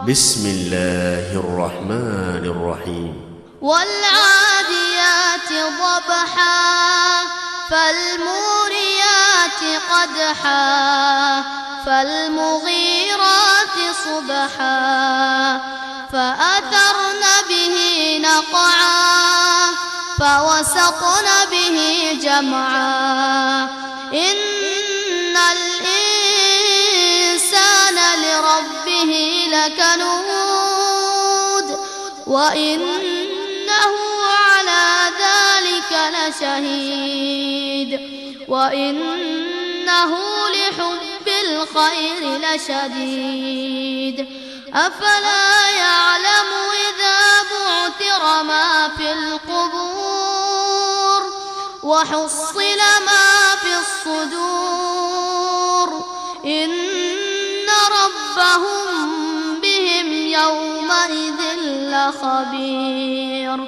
بسم الله الرحمن الرحيم. والعاديات ضبحا فالموريات قدحا فالمغيرات صبحا فأثرن به نقعا فوسطن به جمعا إن الإنسان لربه لكنود وإنه على ذلك لشهيد وإنه لحب الخير لشديد أفلا يعلم إذا بعثر ما في القبور وحصل ما في الصدور إن ربهم بهم يومئذ لخبير.